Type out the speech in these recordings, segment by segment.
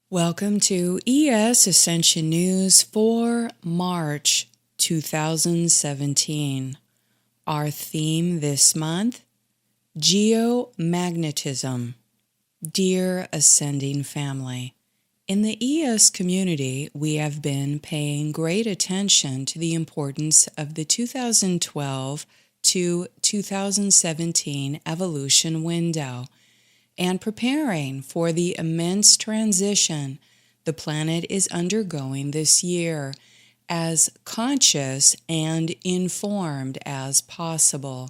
Welcome to Ascension News for March 2017. Our theme this month, Geomagnetism. Dear Ascending Family, in the ES community, we have been paying great attention to the importance of the 2012 to 2017 evolution window and preparing for the immense transition the planet is undergoing this year as conscious and informed as possible.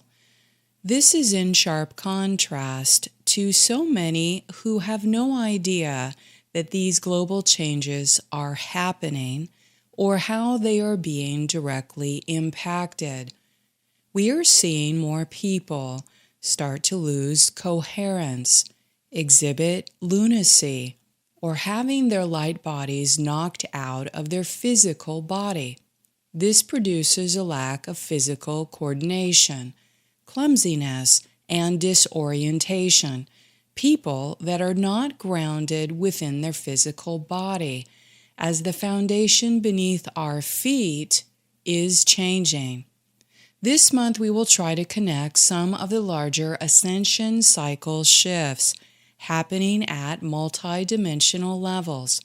This is in sharp contrast to so many who have no idea that these global changes are happening or how they are being directly impacted. We are seeing more people start to lose coherence, exhibit lunacy, or having their light bodies knocked out of their physical body. This produces a lack of physical coordination, clumsiness, and disorientation. People that are not grounded within their physical body, as the foundation beneath our feet is changing. This month we will try to connect some of the larger ascension cycle shifts happening at multidimensional levels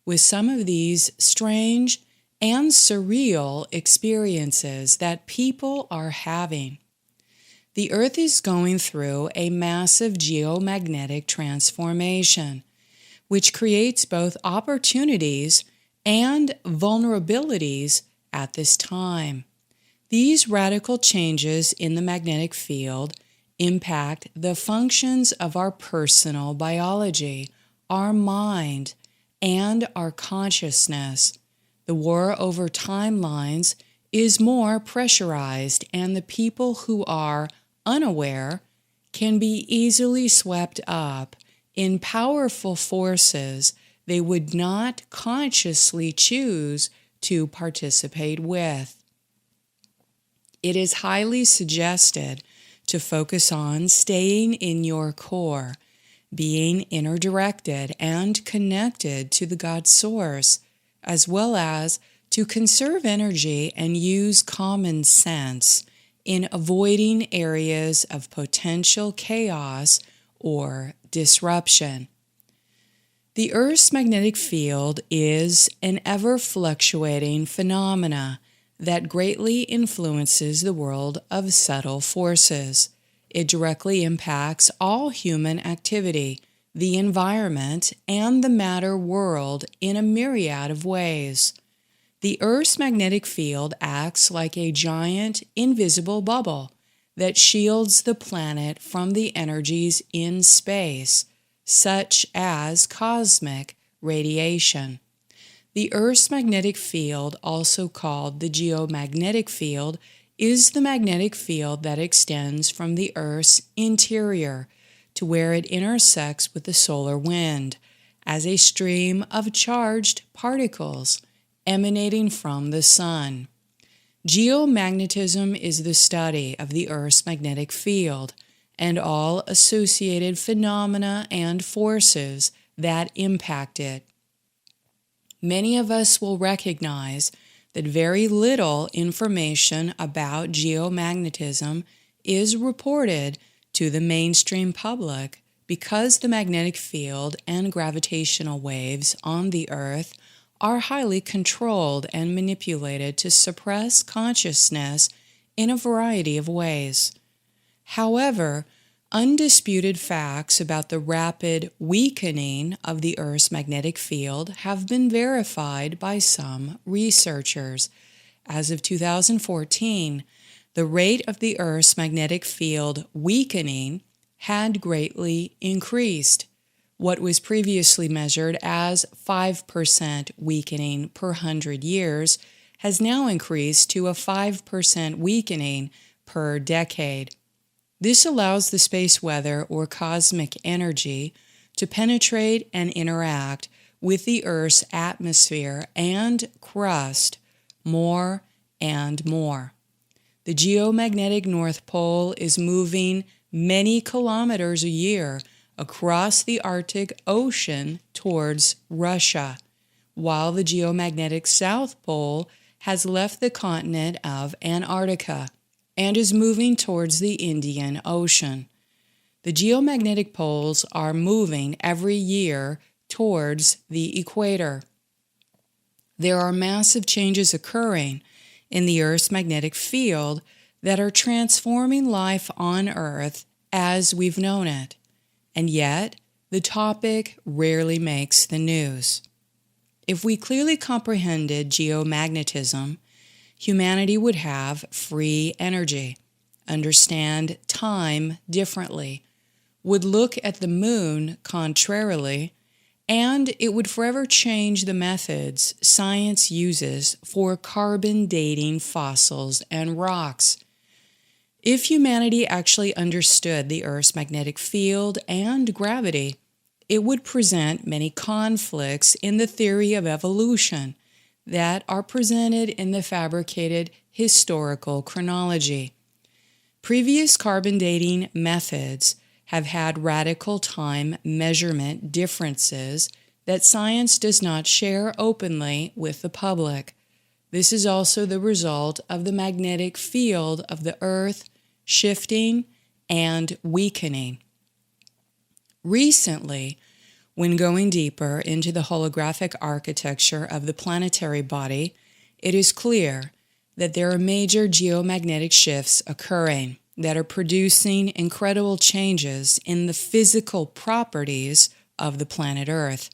with some of these strange and surreal experiences that people are having. The Earth is going through a massive geomagnetic transformation, which creates both opportunities and vulnerabilities at this time. These radical changes in the magnetic field impact the functions of our personal biology, our mind, and our consciousness. The war over timelines is more pressurized, and the people who are unaware can be easily swept up in powerful forces they would not consciously choose to participate with. It is highly suggested to focus on staying in your core, being inner directed and connected to the God Source, as well as to conserve energy and use common sense in avoiding areas of potential chaos or disruption. The Earth's magnetic field is an ever-fluctuating phenomena that greatly influences the world of subtle forces. It directly impacts all human activity, the environment, and the matter world in a myriad of ways. The Earth's magnetic field acts like a giant, invisible bubble that shields the planet from the energies in space, such as cosmic radiation. The Earth's magnetic field, also called the geomagnetic field, is the magnetic field that extends from the Earth's interior to where it intersects with the solar wind as a stream of charged particles emanating from the sun. Geomagnetism is the study of the Earth's magnetic field and all associated phenomena and forces that impact it. Many of us will recognize that very little information about geomagnetism is reported to the mainstream public because the magnetic field and gravitational waves on the Earth are highly controlled and manipulated to suppress consciousness in a variety of ways. However, undisputed facts about the rapid weakening of the Earth's magnetic field have been verified by some researchers. As of 2014, the rate of the Earth's magnetic field weakening had greatly increased. What was previously measured as 5% weakening per 100 years has now increased to a 5% weakening per decade. This allows the space weather or cosmic energy to penetrate and interact with the Earth's atmosphere and crust more and more. The geomagnetic North Pole is moving many kilometers a year across the Arctic Ocean towards Russia, while the geomagnetic South Pole has left the continent of Antarctica and is moving towards the Indian Ocean. The geomagnetic poles are moving every year towards the equator. There are massive changes occurring in the Earth's magnetic field that are transforming life on Earth as we've known it, and yet the topic rarely makes the news. If we clearly comprehended geomagnetism, humanity would have free energy, understand time differently, would look at the moon contrarily, and it would forever change the methods science uses for carbon dating fossils and rocks. If humanity actually understood the Earth's magnetic field and gravity, it would present many conflicts in the theory of evolution that are presented in the fabricated historical chronology. Previous carbon dating methods have had radical time measurement differences that science does not share openly with the public. This is also the result of the magnetic field of the Earth shifting and weakening. Recently, when going deeper into the holographic architecture of the planetary body, it is clear that there are major geomagnetic shifts occurring that are producing incredible changes in the physical properties of the planet Earth.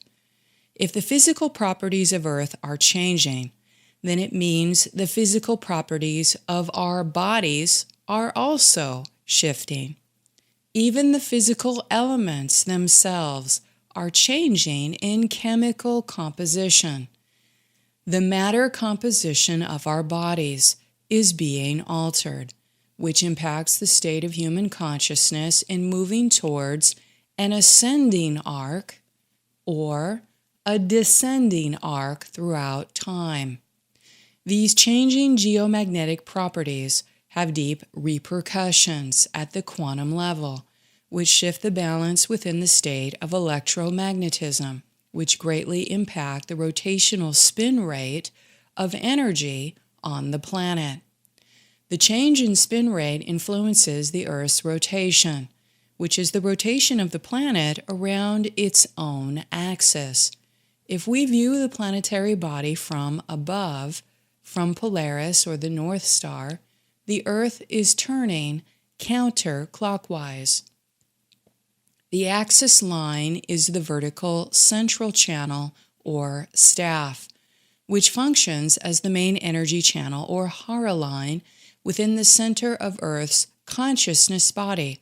If the physical properties of Earth are changing, then it means the physical properties of our bodies are also shifting. Even the physical elements themselves are changing in chemical composition. The matter composition of our bodies is being altered, which impacts the state of human consciousness in moving towards an ascending arc or a descending arc throughout time. These changing geomagnetic properties have deep repercussions at the quantum level, which shift the balance within the state of electromagnetism, which greatly impact the rotational spin rate of energy on the planet. The change in spin rate influences the Earth's rotation, which is the rotation of the planet around its own axis. If we view the planetary body from above, from Polaris or the North Star, the Earth is turning counterclockwise. The axis line is the vertical central channel or staff, which functions as the main energy channel or Hara line within the center of Earth's consciousness body,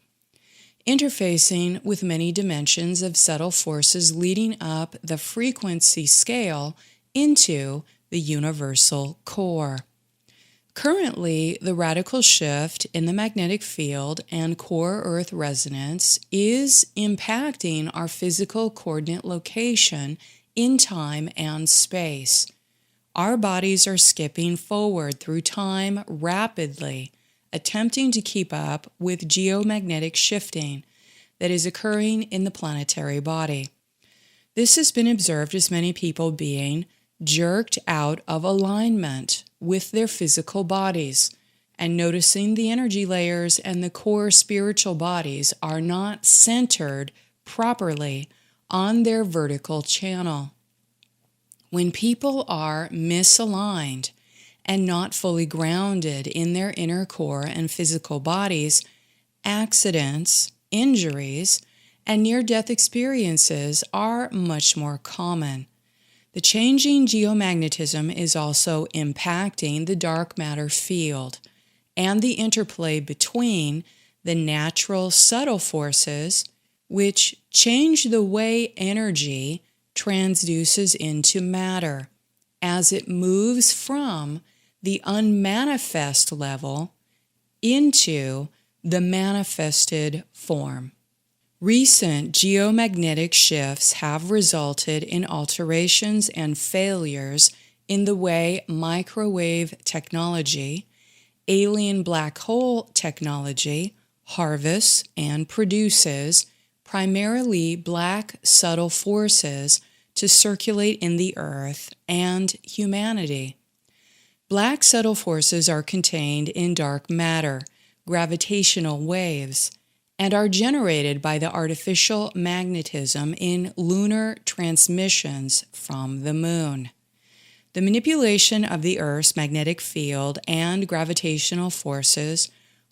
interfacing with many dimensions of subtle forces leading up the frequency scale into the universal core. Currently, the radical shift in the magnetic field and core Earth resonance is impacting our physical coordinate location in time and space. Our bodies are skipping forward through time rapidly, attempting to keep up with geomagnetic shifting that is occurring in the planetary body. This has been observed as many people being jerked out of alignment with their physical bodies and noticing the energy layers and the core spiritual bodies are not centered properly on their vertical channel. When people are misaligned and not fully grounded in their inner core and physical bodies, accidents, injuries, and near-death experiences are much more common. The changing geomagnetism is also impacting the dark matter field and the interplay between the natural subtle forces, which change the way energy transduces into matter as it moves from the unmanifest level into the manifested form. Recent geomagnetic shifts have resulted in alterations and failures in the way microwave technology, alien black hole technology harvests and produces primarily black subtle forces to circulate in the earth and humanity. Black subtle forces are contained in dark matter, gravitational waves, and are generated by the artificial magnetism in lunar transmissions from the moon. The manipulation of the Earth's magnetic field and gravitational forces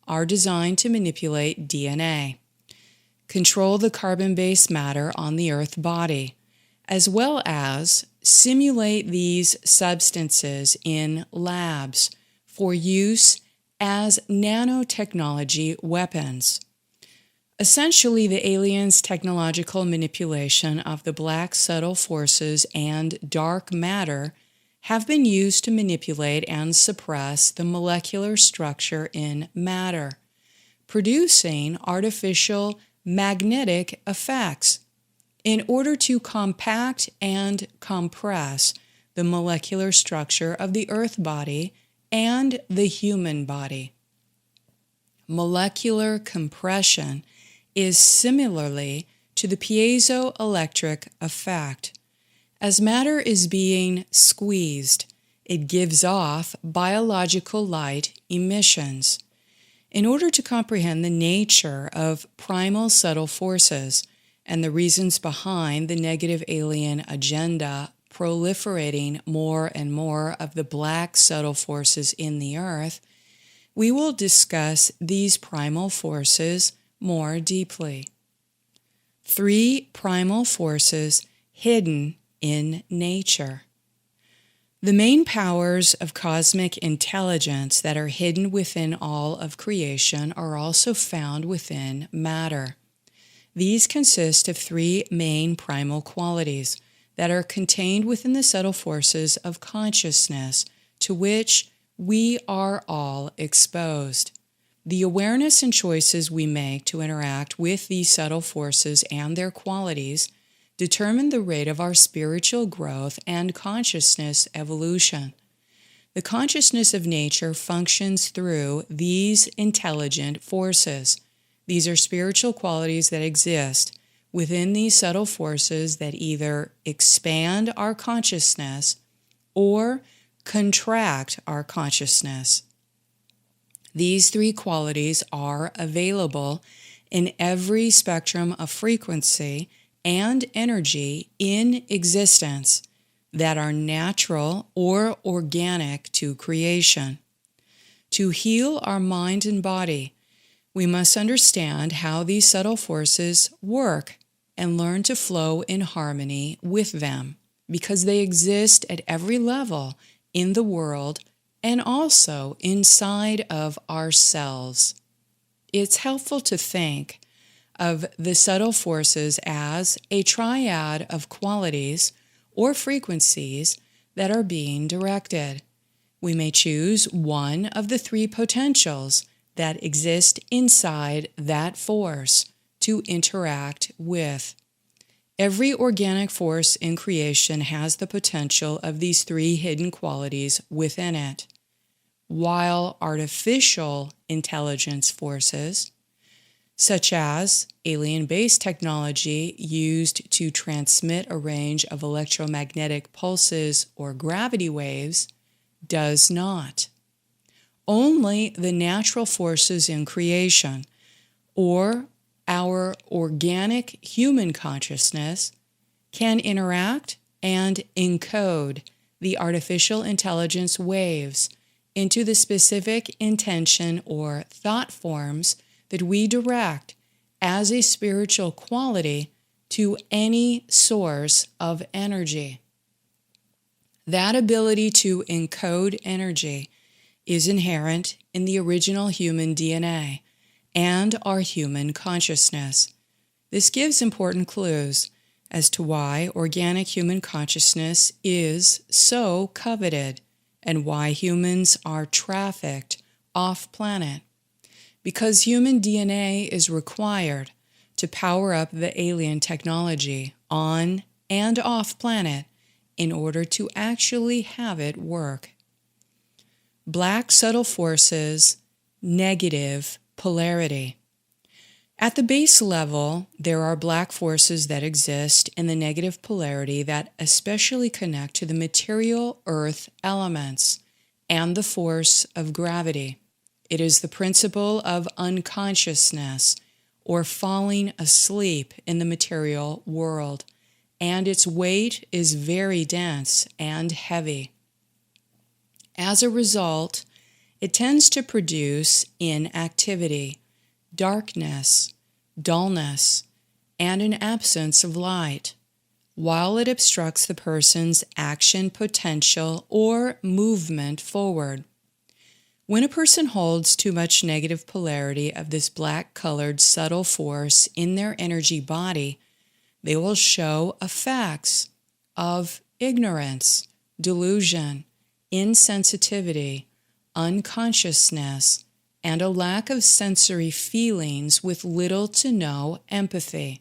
are designed to manipulate DNA, control the carbon-based matter on the Earth body, as well as simulate these substances in labs for use as nanotechnology weapons. Essentially, the aliens' technological manipulation of the black subtle forces and dark matter have been used to manipulate and suppress the molecular structure in matter, producing artificial magnetic effects in order to compact and compress the molecular structure of the Earth body and the human body. Molecular compression is similarly to the piezoelectric effect. As matter is being squeezed, it gives off biological light emissions. In order to comprehend the nature of primal subtle forces and the reasons behind the negative alien agenda proliferating more and more of the black subtle forces in the earth, we will discuss these primal forces more deeply. 3 primal forces hidden in nature. The main powers of cosmic intelligence that are hidden within all of creation are also found within matter. These consist of 3 main primal qualities that are contained within the subtle forces of consciousness to which we are all exposed. The awareness and choices we make to interact with these subtle forces and their qualities determine the rate of our spiritual growth and consciousness evolution. The consciousness of nature functions through these intelligent forces. These are spiritual qualities that exist within these subtle forces that either expand our consciousness or contract our consciousness. These 3 qualities are available in every spectrum of frequency and energy in existence that are natural or organic to creation. To heal our mind and body, we must understand how these subtle forces work and learn to flow in harmony with them, because they exist at every level in the world and also inside of ourselves. It's helpful to think of the subtle forces as a triad of qualities or frequencies that are being directed. We may choose one of the 3 potentials that exist inside that force to interact with. Every organic force in creation has the potential of these 3 hidden qualities within it, while artificial intelligence forces, such as alien-based technology used to transmit a range of electromagnetic pulses or gravity waves, does not. Only the natural forces in creation, or our organic human consciousness, can interact and encode the artificial intelligence waves into the specific intention or thought forms that we direct as a spiritual quality to any source of energy. That ability to encode energy is inherent in the original human DNA and our human consciousness. This gives important clues as to why organic human consciousness is so coveted and why humans are trafficked off-planet. Because human DNA is required to power up the alien technology on and off-planet in order to actually have it work. Black subtle forces, negative polarity. At the base level, there are black forces that exist in the negative polarity that especially connect to the material earth elements and the force of gravity. It is the principle of unconsciousness or falling asleep in the material world, and its weight is very dense and heavy. As a result, it tends to produce inactivity, darkness, dullness, and an absence of light, while it obstructs the person's action potential or movement forward. When a person holds too much negative polarity of this black-colored subtle force in their energy body, they will show effects of ignorance, delusion, insensitivity, unconsciousness, and a lack of sensory feelings with little to no empathy.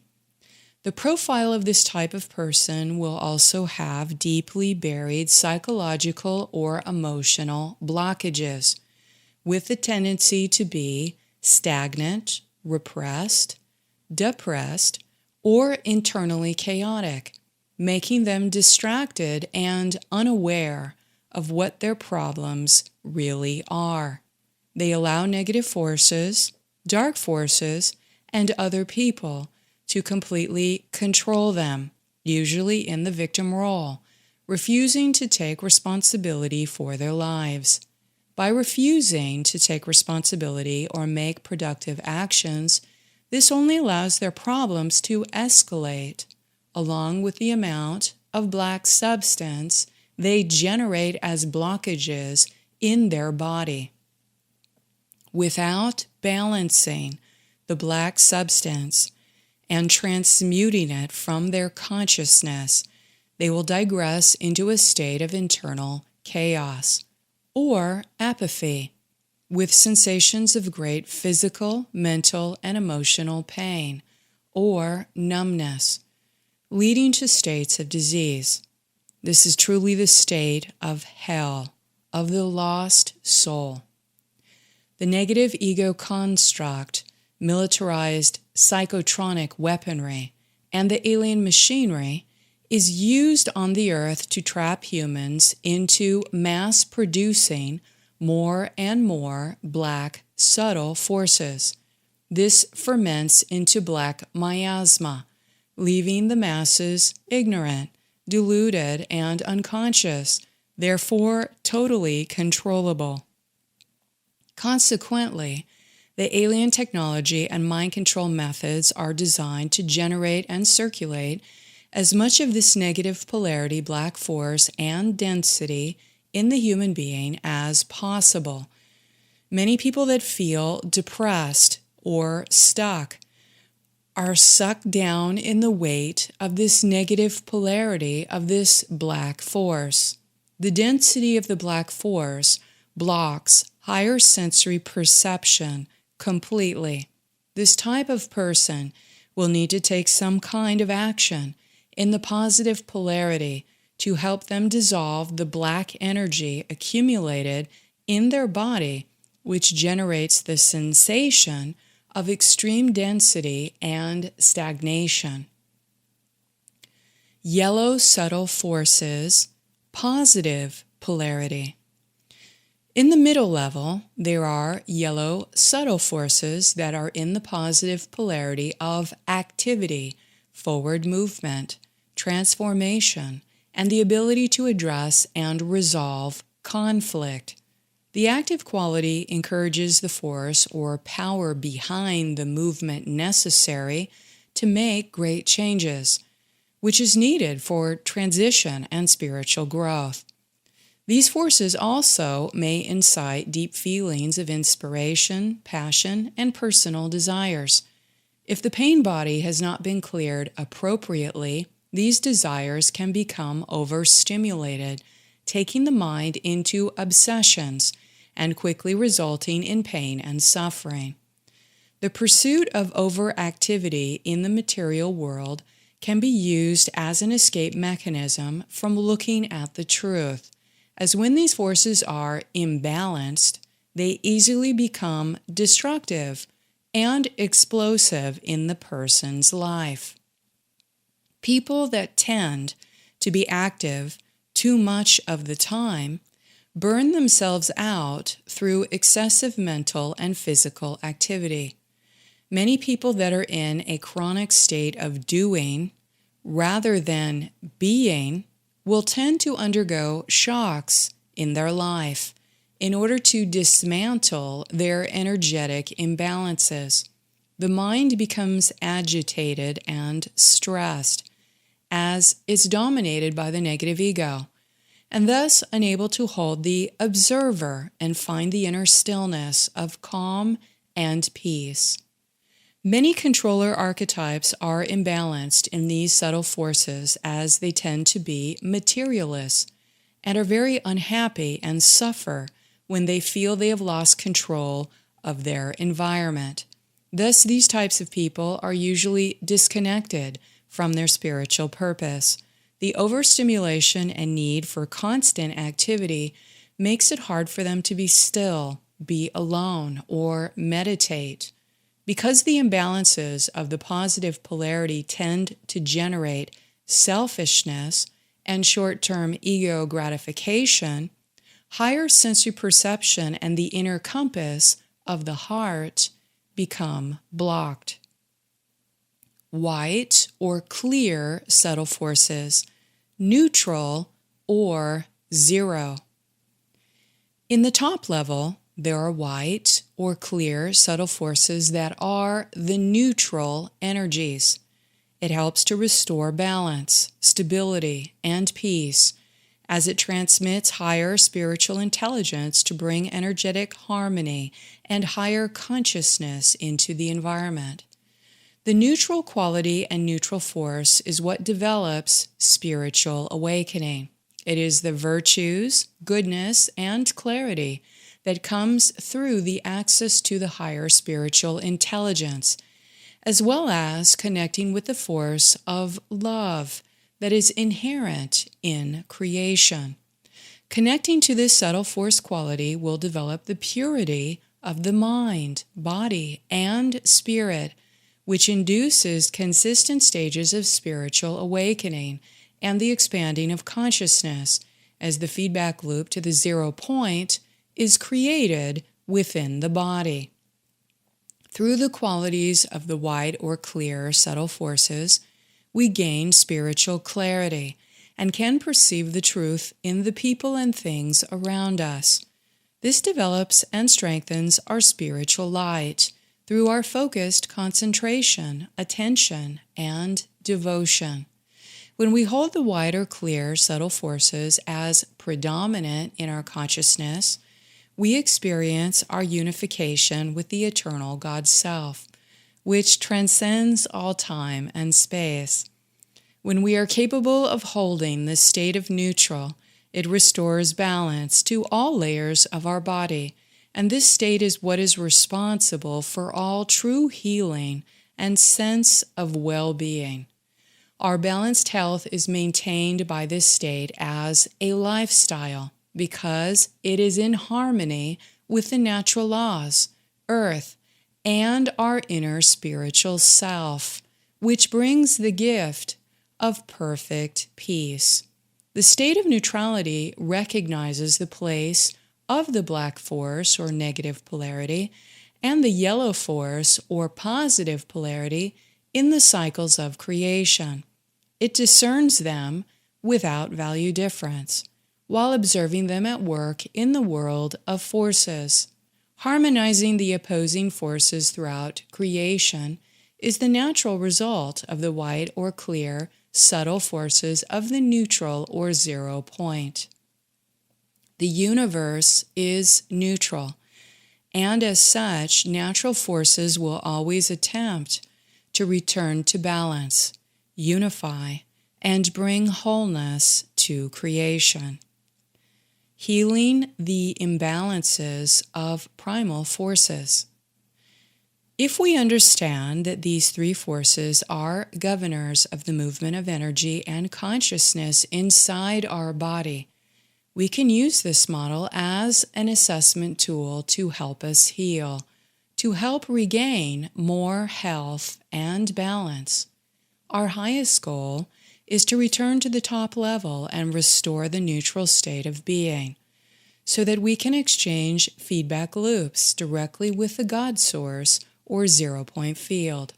The profile of this type of person will also have deeply buried psychological or emotional blockages, with the tendency to be stagnant, repressed, depressed, or internally chaotic, making them distracted and unaware of what their problems really are. They allow negative forces, dark forces, and other people to completely control them, usually in the victim role, refusing to take responsibility for their lives. By refusing to take responsibility or make productive actions, this only allows their problems to escalate, along with the amount of black substance they generate as blockages in their body. Without balancing the black substance and transmuting it from their consciousness, they will digress into a state of internal chaos or apathy, with sensations of great physical, mental, and emotional pain or numbness, leading to states of disease. This is truly the state of hell, of the lost soul. The negative ego construct, militarized psychotronic weaponry, and the alien machinery is used on the earth to trap humans into mass-producing more and more black subtle forces. This ferments into black miasma, leaving the masses ignorant, deluded, and unconscious, therefore totally controllable. Consequently, the alien technology and mind control methods are designed to generate and circulate as much of this negative polarity, black force, and density in the human being as possible. Many people that feel depressed or stuck are sucked down in the weight of this negative polarity of this black force. The density of the black force blocks higher sensory perception completely. This type of person will need to take some kind of action in the positive polarity to help them dissolve the black energy accumulated in their body, which generates the sensation of extreme density and stagnation. Yellow subtle forces, positive polarity. In the middle level, there are yellow subtle forces that are in the positive polarity of activity, forward movement, transformation, and the ability to address and resolve conflict. The active quality encourages the force or power behind the movement necessary to make great changes, which is needed for transition and spiritual growth. These forces also may incite deep feelings of inspiration, passion, and personal desires. If the pain body has not been cleared appropriately, these desires can become overstimulated, taking the mind into obsessions and quickly resulting in pain and suffering. The pursuit of overactivity in the material world can be used as an escape mechanism from looking at the truth, as when these forces are imbalanced, they easily become destructive, and explosive in the person's life. People that tend to be active too much of the time burn themselves out through excessive mental and physical activity. Many people that are in a chronic state of doing rather than being will tend to undergo shocks in their life in order to dismantle their energetic imbalances. The mind becomes agitated and stressed as it's dominated by the negative ego, and thus unable to hold the observer and find the inner stillness of calm and peace. Many controller archetypes are imbalanced in these subtle forces as they tend to be materialists and are very unhappy and suffer when they feel they have lost control of their environment. Thus, these types of people are usually disconnected from their spiritual purpose. The overstimulation and need for constant activity makes it hard for them to be still, be alone, or meditate. Because the imbalances of the positive polarity tend to generate selfishness and short-term ego gratification, higher sensory perception and the inner compass of the heart become blocked. White or clear subtle forces, neutral or zero. In the top level, there are white or clear subtle forces that are the neutral energies. It helps to restore balance, stability, and peace as it transmits higher spiritual intelligence to bring energetic harmony and higher consciousness into the environment. The neutral quality and neutral force is what develops spiritual awakening. It is the virtues, goodness, and clarity that comes through the access to the higher spiritual intelligence, as well as connecting with the force of love that is inherent in creation. Connecting to this subtle force quality will develop the purity of the mind, body, and spirit, which induces consistent stages of spiritual awakening and the expanding of consciousness as the feedback loop to the 0 point is created within the body. Through the qualities of the white or clear subtle forces, we gain spiritual clarity and can perceive the truth in the people and things around us. This develops and strengthens our spiritual light through our focused concentration, attention, and devotion. When we hold the white or clear subtle forces as predominant in our consciousness, we experience our unification with the eternal God Self, which transcends all time and space. When we are capable of holding this state of neutral, it restores balance to all layers of our body, and this state is what is responsible for all true healing and sense of well-being. Our balanced health is maintained by this state as a lifestyle because it is in harmony with the natural laws, earth, and our inner spiritual self, which brings the gift of perfect peace. The state of neutrality recognizes the place of the black force or negative polarity and the yellow force or positive polarity in the cycles of creation. It discerns them without value difference, while observing them at work in the world of forces. Harmonizing the opposing forces throughout creation is the natural result of the white or clear subtle forces of the neutral or 0 point. The universe is neutral, and as such, natural forces will always attempt to return to balance, unify, and bring wholeness to creation. Healing the imbalances of primal forces. If we understand that these 3 forces are governors of the movement of energy and consciousness inside our body, we can use this model as an assessment tool to help us heal, to help regain more health and balance. Our highest goal is to return to the top level and restore the neutral state of being, so that we can exchange feedback loops directly with the God Source or zero-point field.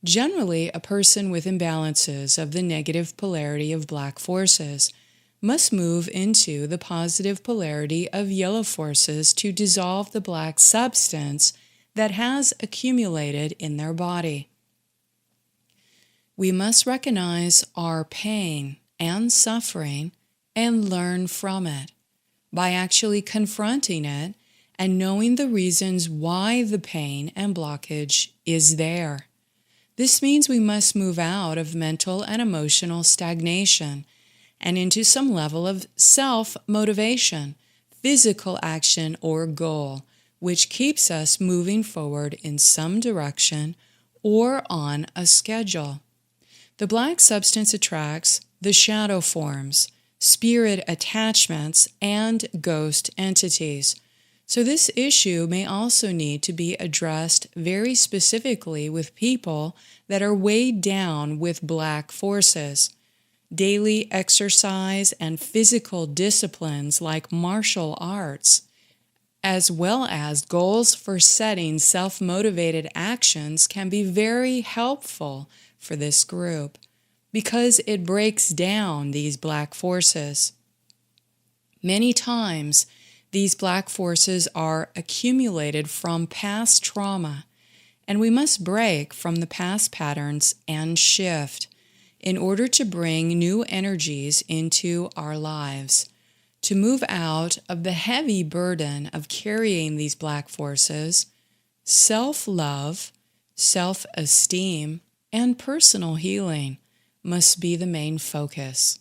Generally, a person with imbalances of the negative polarity of black forces must move into the positive polarity of yellow forces to dissolve the black substance that has accumulated in their body. We must recognize our pain and suffering and learn from it by actually confronting it and knowing the reasons why the pain and blockage is there. This means we must move out of mental and emotional stagnation and into some level of self-motivation, physical action or goal, which keeps us moving forward in some direction or on a schedule. The black substance attracts the shadow forms, spirit attachments, and ghost entities. So this issue may also need to be addressed very specifically with people that are weighed down with black forces. Daily exercise and physical disciplines like martial arts, as well as goals for setting self-motivated actions, can be very helpful for this group because it breaks down these black forces. Many times, these black forces are accumulated from past trauma, and we must break from the past patterns and shift in order to bring new energies into our lives, to move out of the heavy burden of carrying these black forces. Self-love, self-esteem, and personal healing must be the main focus.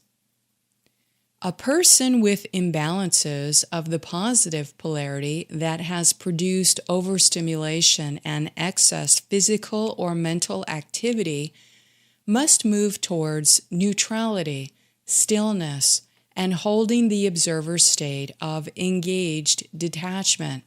A person with imbalances of the positive polarity that has produced overstimulation and excess physical or mental activity must move towards neutrality, stillness, and holding the observer state of engaged detachment.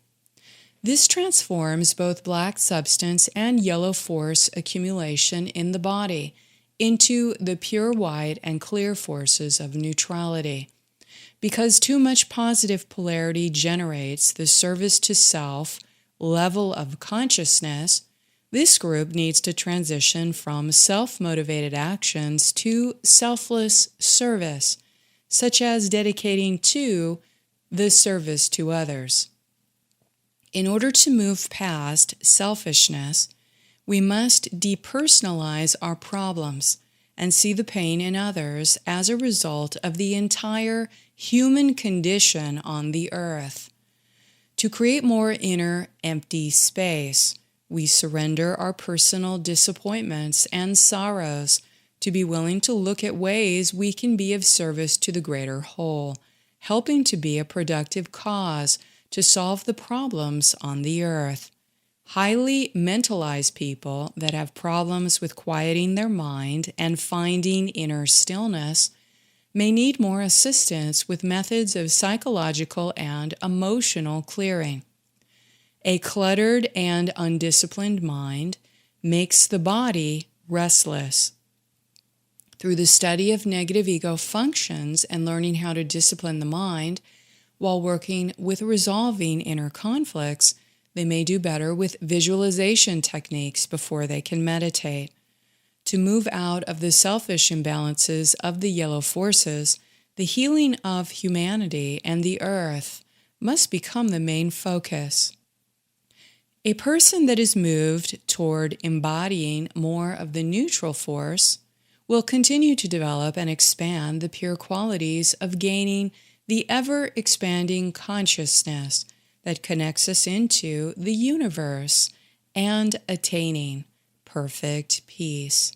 This transforms both black substance and yellow force accumulation in the body into the pure white and clear forces of neutrality. Because too much positive polarity generates the service to self level of consciousness, this group needs to transition from self-motivated actions to selfless service, such as dedicating to the service to others. In order to move past selfishness, we must depersonalize our problems and see the pain in others as a result of the entire human condition on the earth. To create more inner empty space, we surrender our personal disappointments and sorrows to be willing to look at ways we can be of service to the greater whole, helping to be a productive cause to solve the problems on the earth. Highly mentalized people that have problems with quieting their mind and finding inner stillness may need more assistance with methods of psychological and emotional clearing. A cluttered and undisciplined mind makes the body restless. Through the study of negative ego functions and learning how to discipline the mind while working with resolving inner conflicts, they may do better with visualization techniques before they can meditate. To move out of the selfish imbalances of the yellow forces, the healing of humanity and the earth must become the main focus. A person that is moved toward embodying more of the neutral force will continue to develop and expand the pure qualities of gaining the ever-expanding consciousness that connects us into the universe and attaining perfect peace.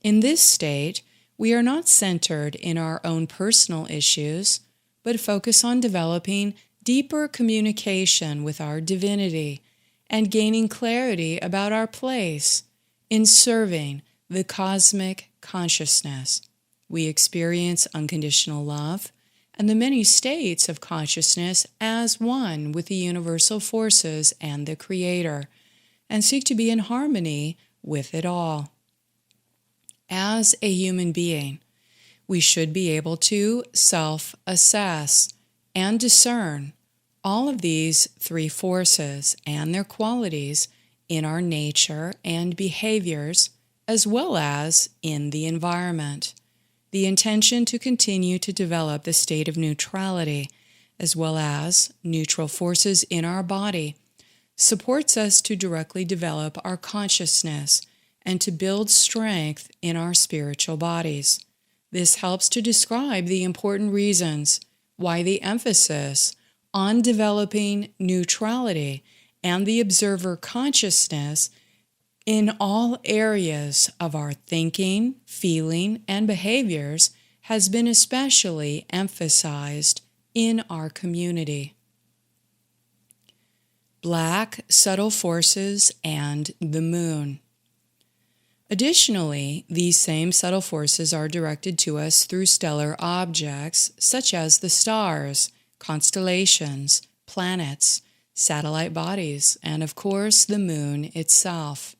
In this state, we are not centered in our own personal issues, but focus on developing deeper communication with our divinity and gaining clarity about our place in serving the cosmic consciousness. We experience unconditional love and the many states of consciousness as one with the universal forces and the Creator. and seek to be in harmony with it all. As a human being, we should be able to self-assess and discern all of these three forces and their qualities in our nature and behaviors, as well as in the environment. The intention to continue to develop the state of neutrality, as well as neutral forces in our body, supports us to directly develop our consciousness and to build strength in our spiritual bodies. This helps to describe the important reasons why the emphasis on developing neutrality and the observer consciousness in all areas of our thinking, feeling, and behaviors has been especially emphasized in our community. Black subtle forces and the moon. Additionally, these same subtle forces are directed to us through stellar objects such as the stars, constellations, planets, satellite bodies, and of course the moon itself.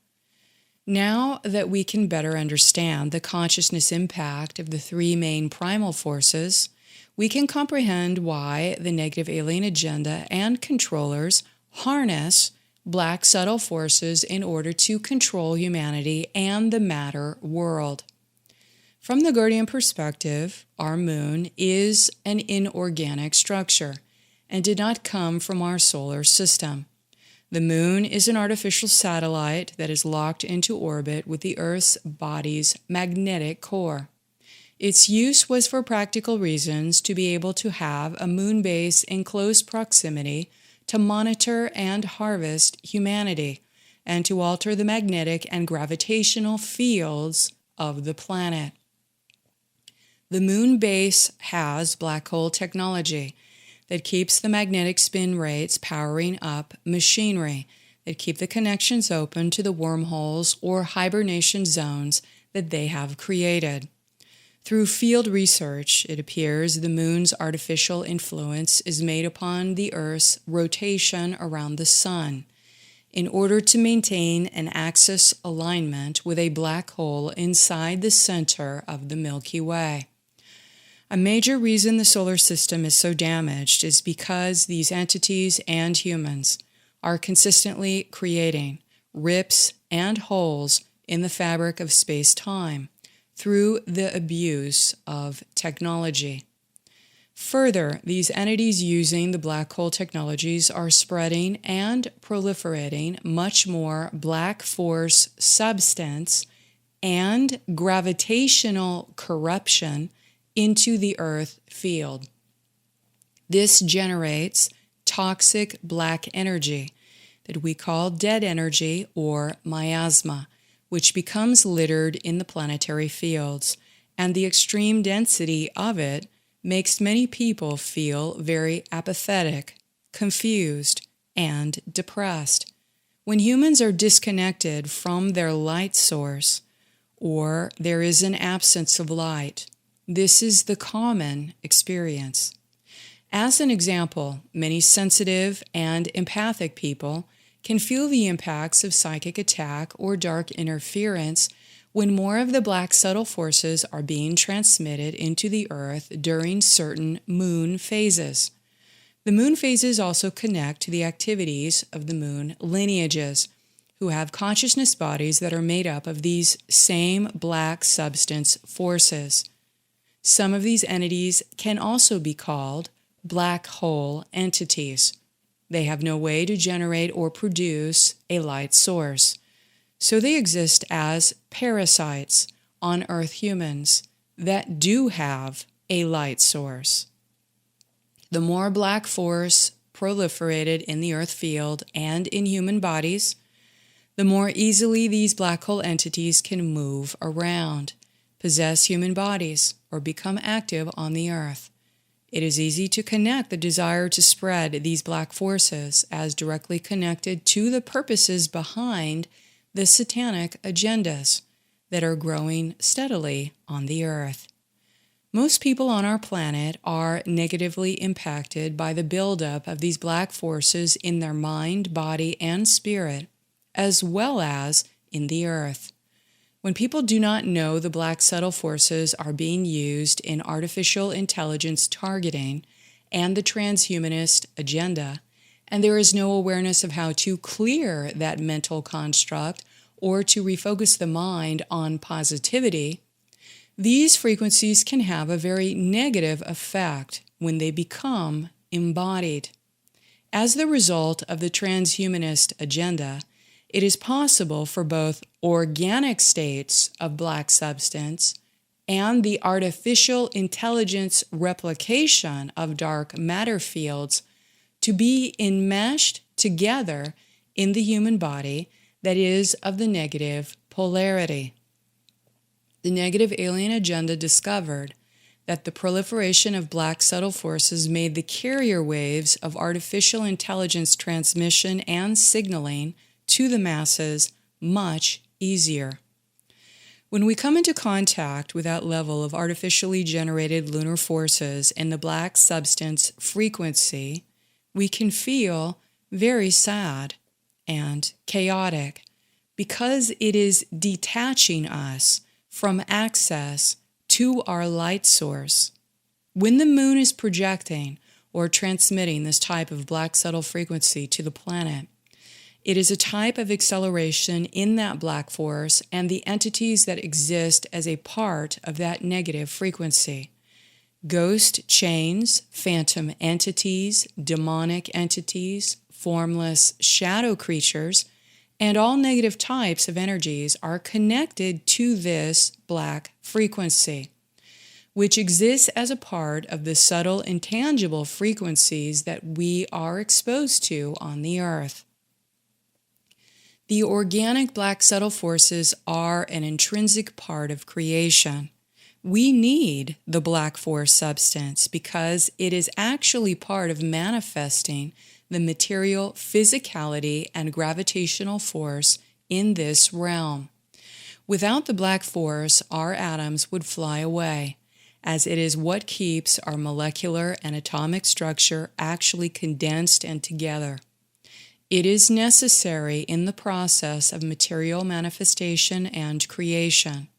Now that we can better understand the consciousness impact of the three main primal forces, we can comprehend why the negative alien agenda and controllers harness black subtle forces in order to control humanity and the matter world. From the Guardian perspective, our moon is an inorganic structure and did not come from our solar system. The moon is an artificial satellite that is locked into orbit with the Earth's body's magnetic core. Its use was for practical reasons to be able to have a moon base in close proximity to monitor and harvest humanity, and to alter the magnetic and gravitational fields of the planet. The moon base has black hole technology that keeps the magnetic spin rates powering up machinery that keep the connections open to the wormholes or hibernation zones that they have created. Through field research, it appears the moon's artificial influence is made upon the Earth's rotation around the sun in order to maintain an axis alignment with a black hole inside the center of the Milky Way. A major reason the solar system is so damaged is because these entities and humans are consistently creating rips and holes in the fabric of space-time through the abuse of technology. Further, these entities using the black hole technologies are spreading and proliferating much more black force substance and gravitational corruption into the Earth field. This generates toxic black energy that we call dead energy or miasma, which becomes littered in the planetary fields, and the extreme density of it makes many people feel very apathetic, confused, and depressed. When humans are disconnected from their light source, or there is an absence of light, this is the common experience. As an example, many sensitive and empathic people can feel the impacts of psychic attack or dark interference when more of the black subtle forces are being transmitted into the Earth during certain moon phases. The moon phases also connect to the activities of the moon lineages, who have consciousness bodies that are made up of these same black substance forces. Some of these entities can also be called black hole entities. They have no way to generate or produce a light source, so they exist as parasites on Earth humans that do have a light source. The more black force proliferated in the Earth field and in human bodies, the more easily these black hole entities can move around, possess human bodies, or become active on the Earth. It is easy to connect the desire to spread these black forces as directly connected to the purposes behind the satanic agendas that are growing steadily on the Earth. Most people on our planet are negatively impacted by the buildup of these black forces in their mind, body, and spirit as well as in the earth. When people do not know the black subtle forces are being used in artificial intelligence targeting and the transhumanist agenda, and there is no awareness of how to clear that mental construct or to refocus the mind on positivity, these frequencies can have a very negative effect when they become embodied. As the result of the transhumanist agenda, it is possible for both organic states of black substance and the artificial intelligence replication of dark matter fields to be enmeshed together in the human body that is of the negative polarity. The negative alien agenda discovered that the proliferation of black subtle forces made the carrier waves of artificial intelligence transmission and signaling to the masses much easier. When we come into contact with that level of artificially generated lunar forces in the black substance frequency, we can feel very sad and chaotic because it is detaching us from access to our light source. When the moon is projecting or transmitting this type of black subtle frequency to the planet, it is a type of acceleration in that black force and the entities that exist as a part of that negative frequency. Ghost chains, phantom entities, demonic entities, formless shadow creatures, and all negative types of energies are connected to this black frequency, which exists as a part of the subtle, intangible frequencies that we are exposed to on the earth. The organic black subtle forces are an intrinsic part of creation. We need the black force substance because it is actually part of manifesting the material physicality and gravitational force in this realm. Without the black force, our atoms would fly away, as it is what keeps our molecular and atomic structure actually condensed and together. It is necessary in the process of material manifestation and creation.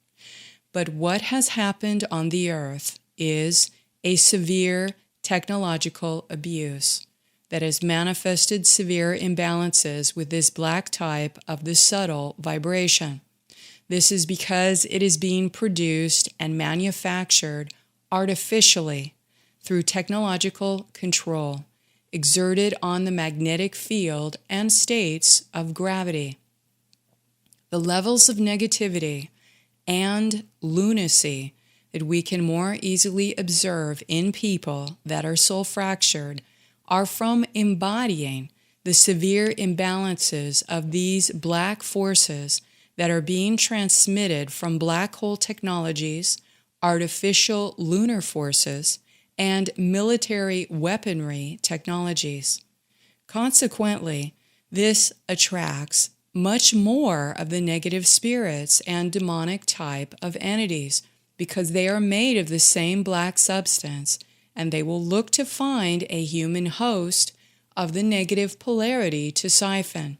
But what has happened on the earth is a severe technological abuse that has manifested severe imbalances with this black type of the subtle vibration. This is because it is being produced and manufactured artificially through technological control exerted on the magnetic field and states of gravity. The levels of negativity and lunacy that we can more easily observe in people that are soul fractured are from embodying the severe imbalances of these black forces that are being transmitted from black hole technologies, artificial lunar forces, and military weaponry technologies. Consequently, this attracts much more of the negative spirits and demonic type of entities because they are made of the same black substance, and they will look to find a human host of the negative polarity to siphon.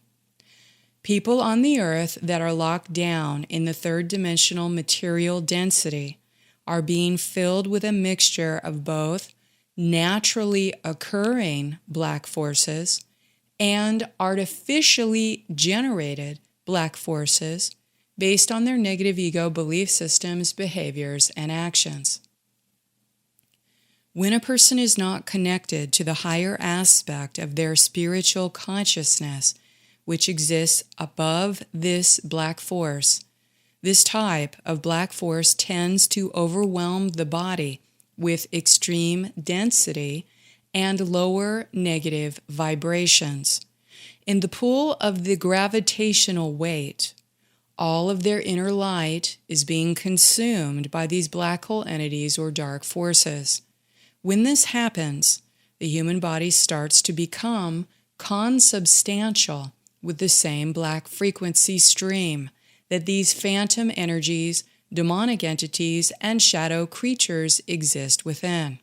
People on the earth that are locked down in the third-dimensional material density are being filled with a mixture of both naturally occurring black forces and artificially generated black forces based on their negative ego belief systems, behaviors, and actions. When a person is not connected to the higher aspect of their spiritual consciousness, which exists above this black force, this type of black force tends to overwhelm the body with extreme density and lower negative vibrations. In the pool of the gravitational weight, all of their inner light is being consumed by these black hole entities or dark forces. When this happens, the human body starts to become consubstantial with the same black frequency stream that these phantom energies, demonic entities, and shadow creatures exist within.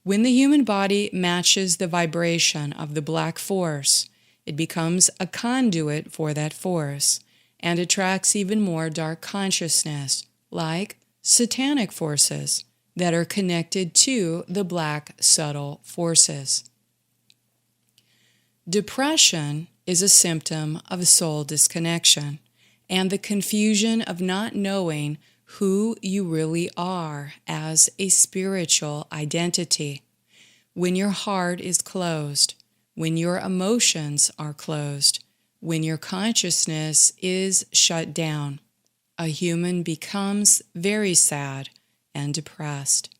When the human body matches the vibration of the black force, it becomes a conduit for that force and attracts even more dark consciousness, like satanic forces that are connected to the black subtle forces. Depression is a symptom of soul disconnection and the confusion of not knowing who you really are as a spiritual identity. When your heart is closed, when your emotions are closed, when your consciousness is shut down, a human becomes very sad and depressed.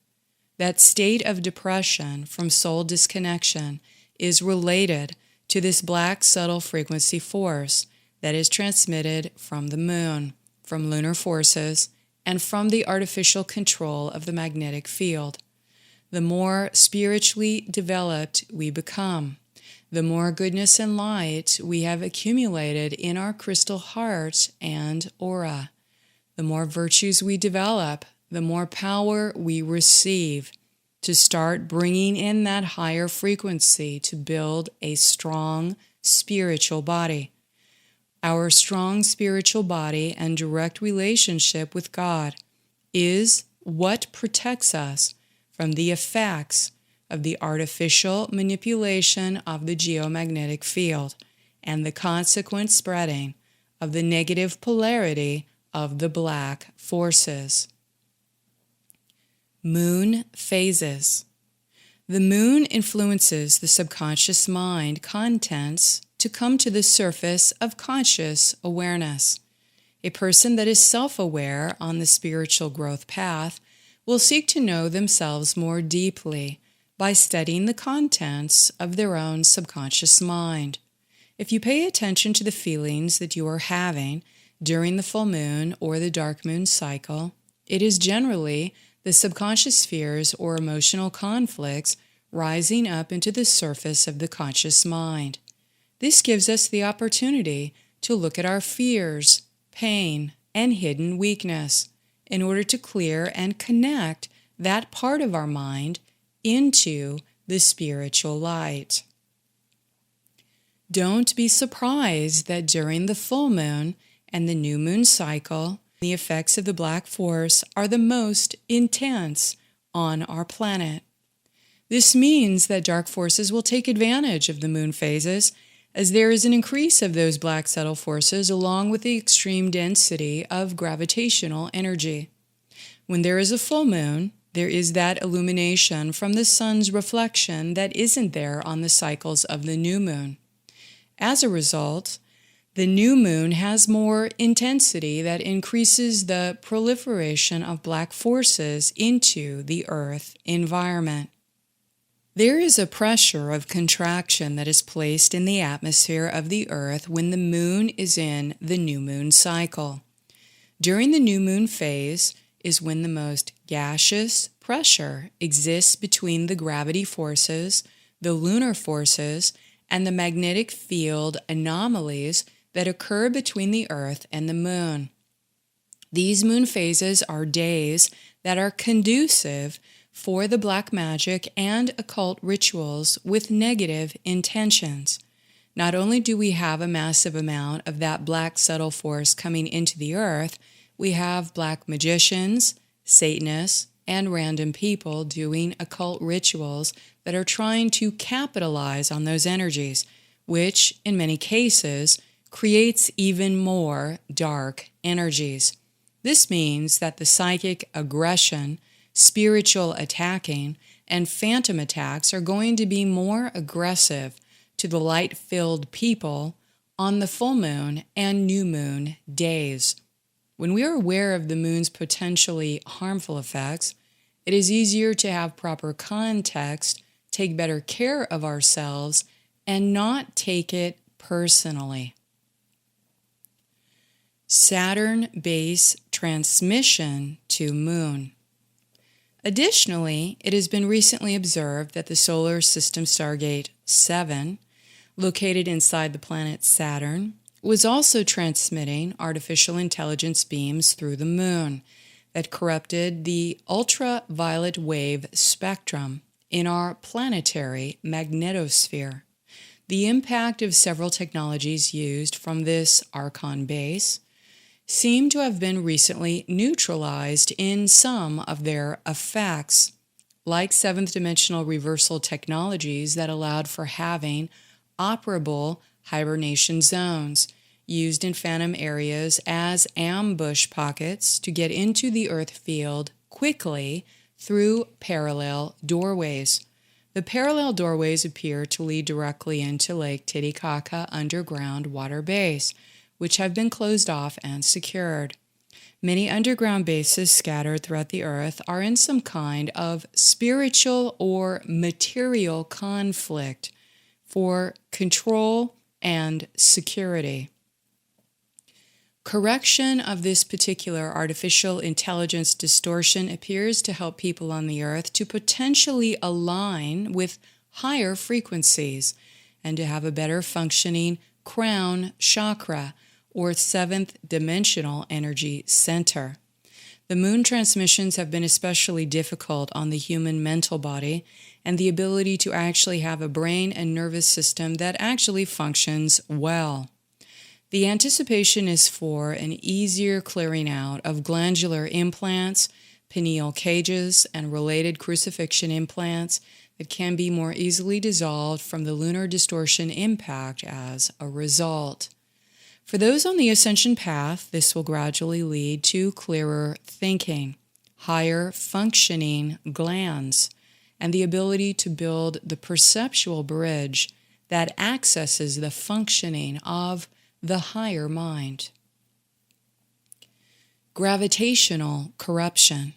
That state of depression from soul disconnection is related to this black subtle frequency force that is transmitted from the moon, from lunar forces, and from the artificial control of the magnetic field. The more spiritually developed we become, the more goodness and light we have accumulated in our crystal heart and aura. The more virtues we develop, the more power we receive to start bringing in that higher frequency to build a strong spiritual body. Our strong spiritual body and direct relationship with God is what protects us from the effects of the artificial manipulation of the geomagnetic field and the consequent spreading of the negative polarity of the black forces. Moon phases. The moon influences the subconscious mind contents to come to the surface of conscious awareness. A person that is self-aware on the spiritual growth path will seek to know themselves more deeply by studying the contents of their own subconscious mind. If you pay attention to the feelings that you are having during the full moon or the dark moon cycle, it is generally the subconscious fears or emotional conflicts rising up into the surface of the conscious mind. This gives us the opportunity to look at our fears, pain, and hidden weakness in order to clear and connect that part of our mind into the spiritual light. Don't be surprised that during the full moon and the new moon cycle, the effects of the black force are the most intense on our planet. This means that dark forces will take advantage of the moon phases as there is an increase of those black subtle forces along with the extreme density of gravitational energy. When there is a full moon, there is that illumination from the sun's reflection that isn't there on the cycles of the new moon. As a result, the new moon has more intensity that increases the proliferation of black forces into the Earth environment. There is a pressure of contraction that is placed in the atmosphere of the Earth when the moon is in the new moon cycle. During the new moon phase is when the most gaseous pressure exists between the gravity forces, the lunar forces, and the magnetic field anomalies that occur between the Earth and the moon. These moon phases are days that are conducive for the black magic and occult rituals with negative intentions. Not only do we have a massive amount of that black subtle force coming into the Earth, we have black magicians, Satanists, and random people doing occult rituals that are trying to capitalize on those energies, which, in many cases, creates even more dark energies. This means that the psychic aggression, spiritual attacking, and phantom attacks are going to be more aggressive to the light-filled people on the full moon and new moon days. When we are aware of the moon's potentially harmful effects, it is easier to have proper context, take better care of ourselves, and not take it personally. Saturn base transmission to moon. Additionally, it has been recently observed that the Solar System Stargate 7, located inside the planet Saturn, was also transmitting artificial intelligence beams through the moon that corrupted the ultraviolet wave spectrum in our planetary magnetosphere. the impact of several technologies used from this archon base seem to have been recently neutralized in some of their effects, like seventh dimensional reversal technologies that allowed for having operable hibernation zones used in phantom areas as ambush pockets to get into the Earth field quickly through parallel doorways. The parallel doorways appear to lead directly into Lake Titicaca underground water base, which have been closed off and secured. Many underground bases scattered throughout the Earth are in some kind of spiritual or material conflict for control and security. Correction of this particular artificial intelligence distortion appears to help people on the Earth to potentially align with higher frequencies and to have a better functioning crown chakra or seventh dimensional energy center. The moon transmissions have been especially difficult on the human mental body and the ability to actually have a brain and nervous system that actually functions well. The anticipation is for an easier clearing out of glandular implants, pineal cages, and related crucifixion implants that can be more easily dissolved from the lunar distortion impact as a result. For those on the Ascension path, this will gradually lead to clearer thinking, higher functioning glands, and the ability to build the perceptual bridge that accesses the functioning of the higher mind. Gravitational corruption.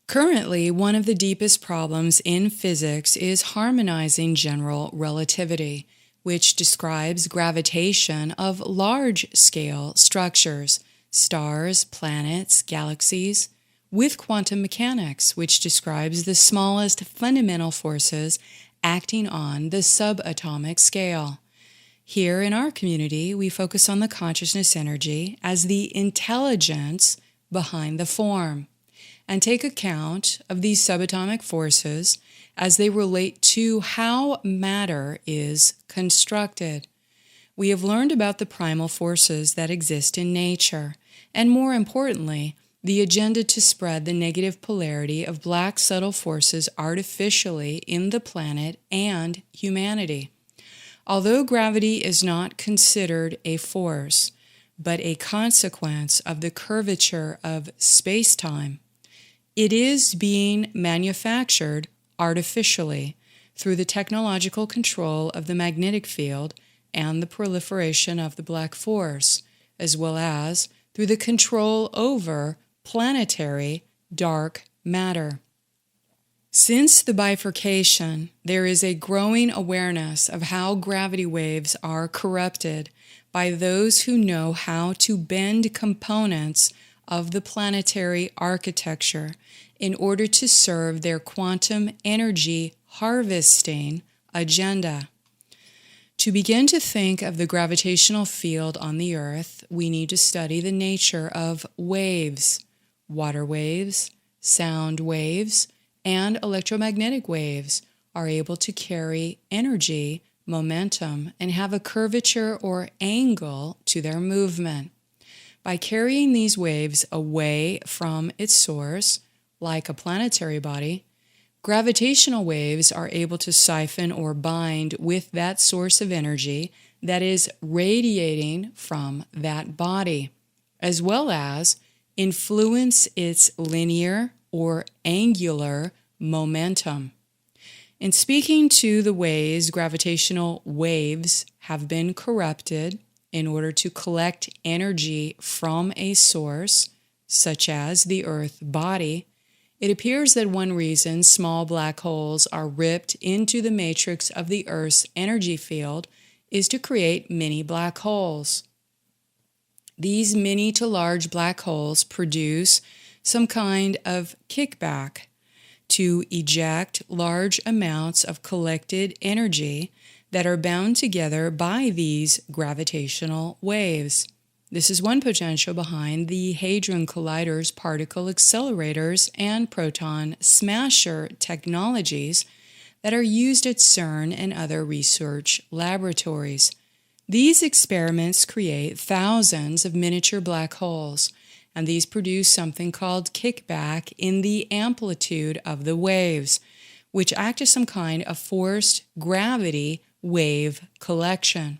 Currently, one of the deepest problems in physics is harmonizing general relativity, which describes gravitation of large-scale structures, stars, planets, galaxies, with quantum mechanics, which describes the smallest fundamental forces acting on the subatomic scale. Here in our community, we focus on the consciousness energy as the intelligence behind the form, and take account of these subatomic forces as they relate to how matter is constructed. We have learned about the primal forces that exist in nature, and more importantly, the agenda to spread the negative polarity of black subtle forces artificially in the planet and humanity. Although gravity is not considered a force, but a consequence of the curvature of space-time, it is being manufactured artificially through the technological control of the magnetic field and the proliferation of the black force, as well as through the control over planetary dark matter. Since the bifurcation, there is a growing awareness of how gravity waves are corrupted by those who know how to bend components of the planetary architecture in order to serve their quantum energy harvesting agenda. To begin to think of the gravitational field on the Earth, we need to study the nature of waves, water waves, sound waves, and electromagnetic waves are able to carry energy, momentum, and have a curvature or angle to their movement. By carrying these waves away from its source, like a planetary body, gravitational waves are able to siphon or bind with that source of energy that is radiating from that body, as well as influence its linear or angular momentum. In speaking to the ways gravitational waves have been corrupted in order to collect energy from a source, such as the Earth body, it appears that one reason small black holes are ripped into the matrix of the Earth's energy field is to create mini black holes. These mini to large black holes produce some kind of kickback to eject large amounts of collected energy that are bound together by these gravitational waves. This is one potential behind the Hadron Collider's particle accelerators and proton smasher technologies that are used at CERN and other research laboratories. These experiments create thousands of miniature black holes, and these produce something called kickback in the amplitude of the waves, which act as some kind of forced gravity wave collection.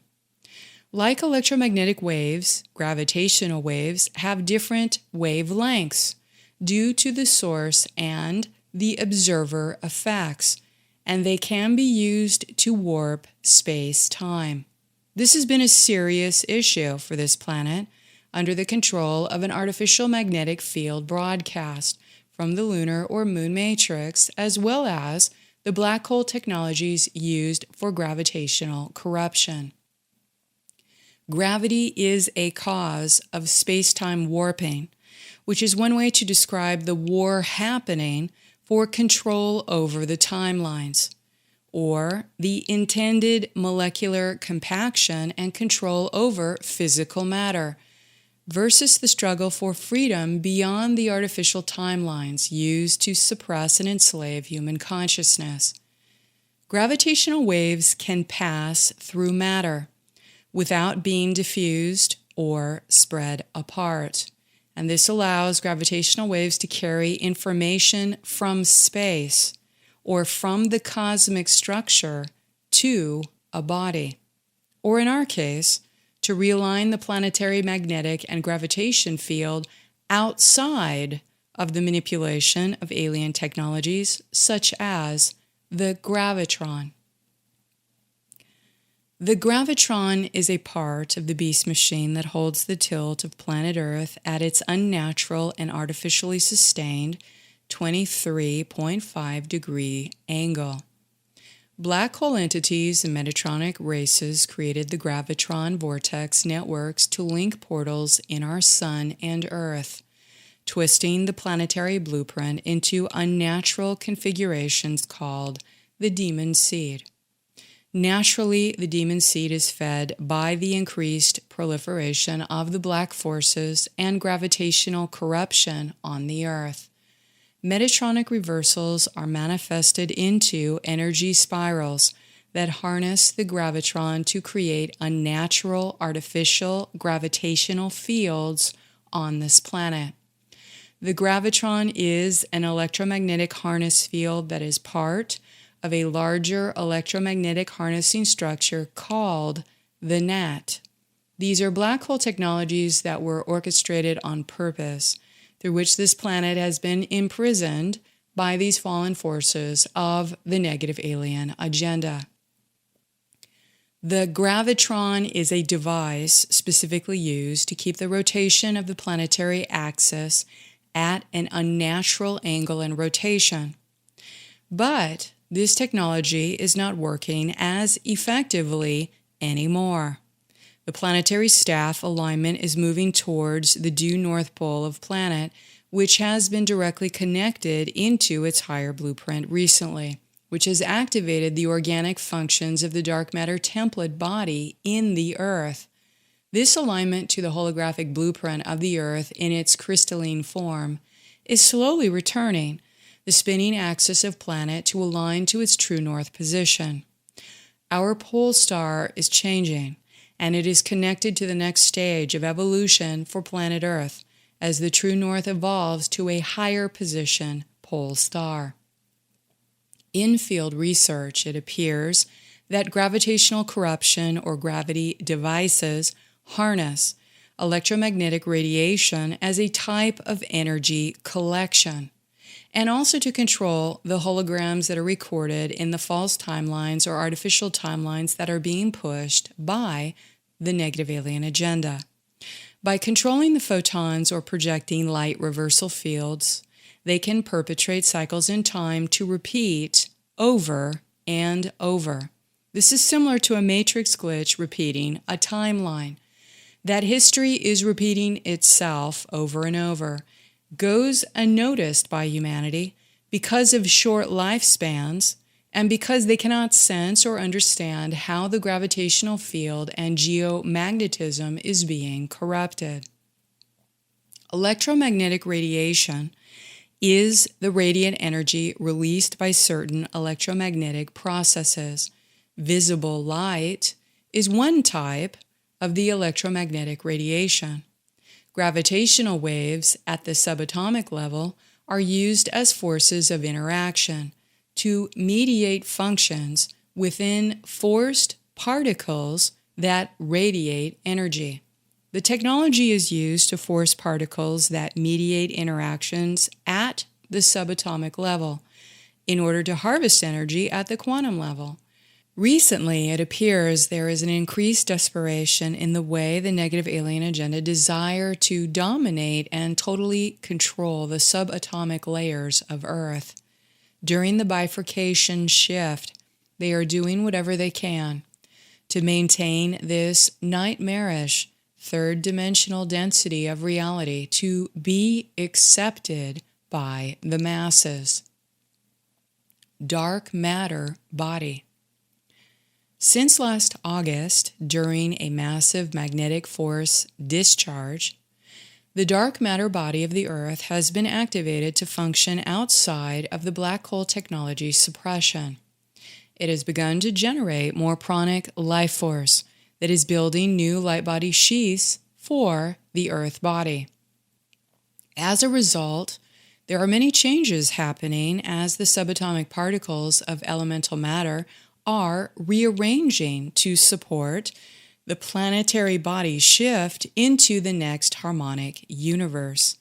Like electromagnetic waves, gravitational waves have different wavelengths due to the source and the observer effects, and they can be used to warp space-time. This has been a serious issue for this planet under the control of an artificial magnetic field broadcast from the lunar or moon matrix, as well as the black hole technologies used for gravitational corruption. Gravity is a cause of space-time warping, which is one way to describe the war happening for control over the timelines, or the intended molecular compaction and control over physical matter, versus the struggle for freedom beyond the artificial timelines used to suppress and enslave human consciousness. Gravitational waves can pass through matter without being diffused or spread apart, and this allows gravitational waves to carry information from space or from the cosmic structure to a body, or in our case, to realign the planetary magnetic and gravitation field outside of the manipulation of alien technologies such as the Gravitron. The Gravitron is a part of the beast machine that holds the tilt of planet Earth at its unnatural and artificially sustained 23.5 degree angle. Black hole entities and Metatronic races created the Gravitron vortex networks to link portals in our Sun and Earth, twisting the planetary blueprint into unnatural configurations called the demon seed. Naturally, the demon seed is fed by the increased proliferation of the black forces and gravitational corruption on the Earth. Metatronic reversals are manifested into energy spirals that harness the gravitron to create unnatural artificial gravitational fields on this planet. The gravitron is an electromagnetic harness field that is part of a larger electromagnetic harnessing structure called the net. These are black hole technologies that were orchestrated on purpose, through which this planet has been imprisoned by these fallen forces of the negative alien agenda. The gravitron is a device specifically used to keep the rotation of the planetary axis at an unnatural angle and rotation. But this technology is not working as effectively anymore. The planetary staff alignment is moving towards the due north pole of planet, which has been directly connected into its higher blueprint recently, which has activated the organic functions of the dark matter template body in the Earth. This alignment to the holographic blueprint of the Earth in its crystalline form is slowly returning the spinning axis of planet to align to its true north position. Our pole star is changing, and it is connected to the next stage of evolution for planet Earth as the true north evolves to a higher position pole star. In field research, it appears that gravitational corruption or gravity devices harness electromagnetic radiation as a type of energy collection, and also to control the holograms that are recorded in the false timelines or artificial timelines that are being pushed by the negative alien agenda. By controlling the photons or projecting light reversal fields, they can perpetrate cycles in time to repeat over and over. This is similar to a matrix glitch repeating a timeline. That history is repeating itself over and over, goes unnoticed by humanity because of short lifespans and because they cannot sense or understand how the gravitational field and geomagnetism is being corrupted. Electromagnetic radiation is the radiant energy released by certain electromagnetic processes. Visible light is one type of the electromagnetic radiation. Gravitational waves at the subatomic level are used as forces of interaction to mediate functions within forced particles that radiate energy. The technology is used to force particles that mediate interactions at the subatomic level in order to harvest energy at the quantum level. Recently, it appears there is an increased desperation in the way the negative alien agenda desire to dominate and totally control the subatomic layers of Earth. During the bifurcation shift, they are doing whatever they can to maintain this nightmarish third-dimensional density of reality to be accepted by the masses. Dark matter body. Since last August, during a massive magnetic force discharge, the dark matter body of the Earth has been activated to function outside of the black hole technology suppression. It has begun to generate more pranic life force that is building new light body sheaths for the Earth body. As a result, there are many changes happening as the subatomic particles of elemental matter are rearranging to support the planetary body shift into the next harmonic universe.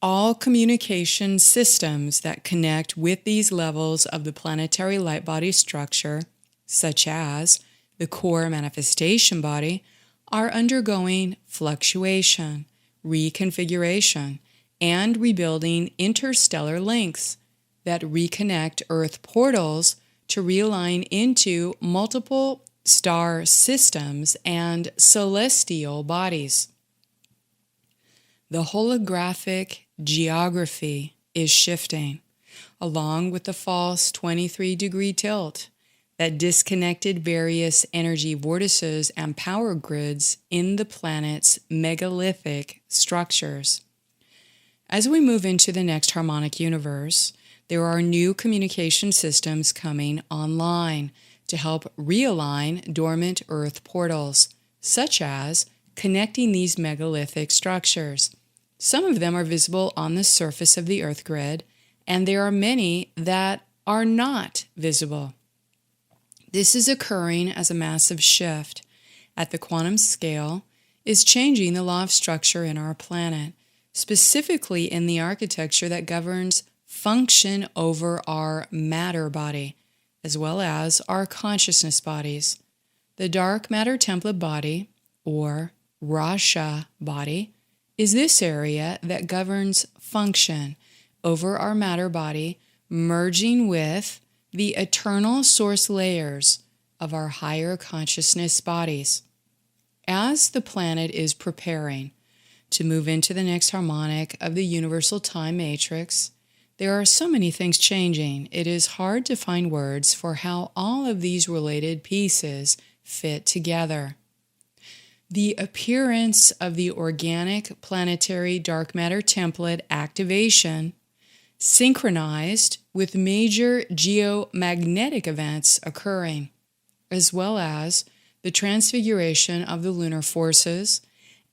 All communication systems that connect with these levels of the planetary light body structure, such as the core manifestation body, are undergoing fluctuation, reconfiguration, and rebuilding interstellar links that reconnect Earth portals to realign into multiple star systems and celestial bodies. The holographic geography is shifting, along with the false 23-degree tilt that disconnected various energy vortices and power grids in the planet's megalithic structures. As we move into the next harmonic universe, there are new communication systems coming online to help realign dormant Earth portals, such as connecting these megalithic structures. Some of them are visible on the surface of the Earth grid, and there are many that are not visible. This is occurring as a massive shift at the quantum scale is changing the law of structure in our planet, specifically in the architecture that governs function over our matter body, as well as our consciousness bodies. The dark matter template body, or Rasha body, is this area that governs function over our matter body, merging with the eternal source layers of our higher consciousness bodies. As the planet is preparing to move into the next harmonic of the universal time matrix, there are so many things changing. It is hard to find words for how all of these related pieces fit together. The appearance of the organic planetary dark matter template activation synchronized with major geomagnetic events occurring, as well as the transfiguration of the lunar forces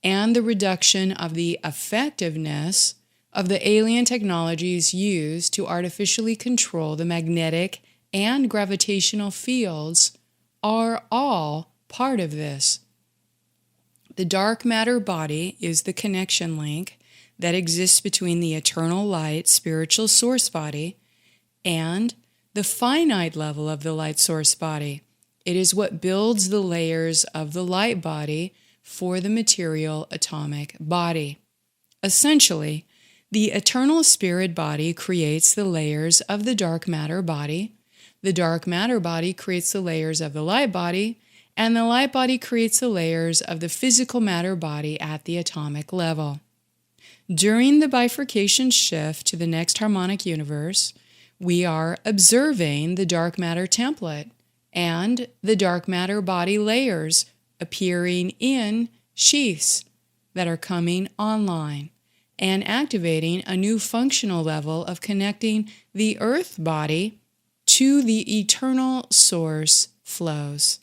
and the reduction of the effectiveness of the alien technologies used to artificially control the magnetic and gravitational fields are all part of this. The dark matter body is the connection link that exists between the eternal light spiritual source body and the finite level of the light source body. It is what builds the layers of the light body for the material atomic body. Essentially, the eternal spirit body creates the layers of the dark matter body, the dark matter body creates the layers of the light body, and the light body creates the layers of the physical matter body at the atomic level. During the bifurcation shift to the next harmonic universe, we are observing the dark matter template and the dark matter body layers appearing in sheaths that are coming online and activating a new functional level of connecting the earth body to the eternal source flows.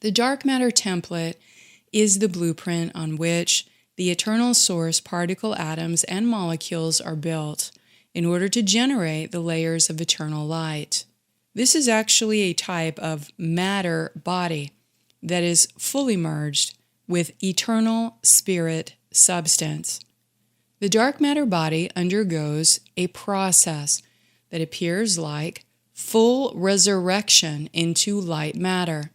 The dark matter template is the blueprint on which the eternal source particle atoms and molecules are built in order to generate the layers of eternal light. This is actually a type of matter body that is fully merged with eternal spirit substance. The dark matter body undergoes a process that appears like full resurrection into light matter,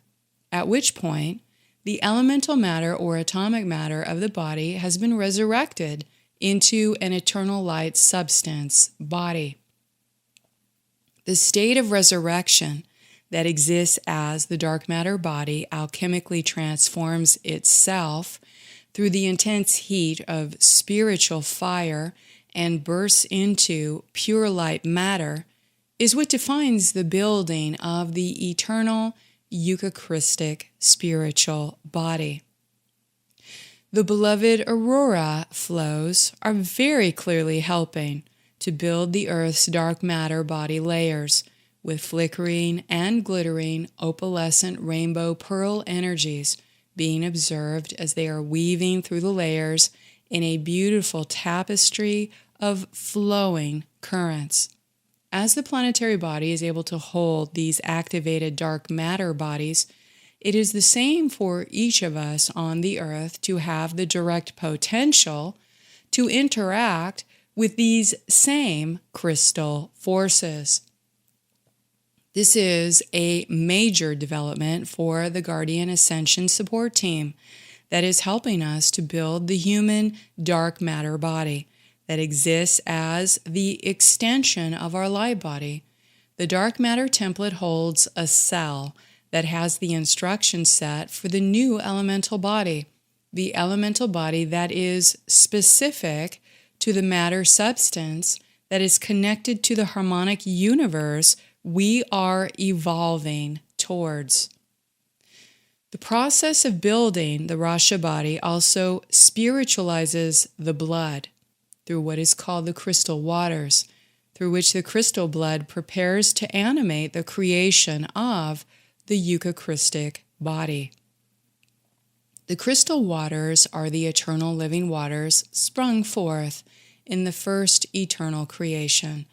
at which point the elemental matter or atomic matter of the body has been resurrected into an eternal light substance body. The state of resurrection that exists as the dark matter body alchemically transforms itself through the intense heat of spiritual fire and bursts into pure light matter is what defines the building of the eternal Eucharistic spiritual body. The beloved aurora flows are very clearly helping to build the Earth's dark matter body layers with flickering and glittering opalescent rainbow pearl energies being observed as they are weaving through the layers in a beautiful tapestry of flowing currents. As the planetary body is able to hold these activated dark matter bodies, it is the same for each of us on the Earth to have the direct potential to interact with these same crystal forces. This is a major development for the Guardian Ascension support team that is helping us to build the human dark matter body that exists as the extension of our light body. The dark matter template holds a cell that has the instruction set for the new elemental body, the elemental body that is specific to the matter substance that is connected to the harmonic universe we are evolving towards. The process of building the Rasha body also spiritualizes the blood through what is called the crystal waters, through which the crystal blood prepares to animate the creation of the Eucharistic body. The crystal waters are the eternal living waters sprung forth in the first eternal creation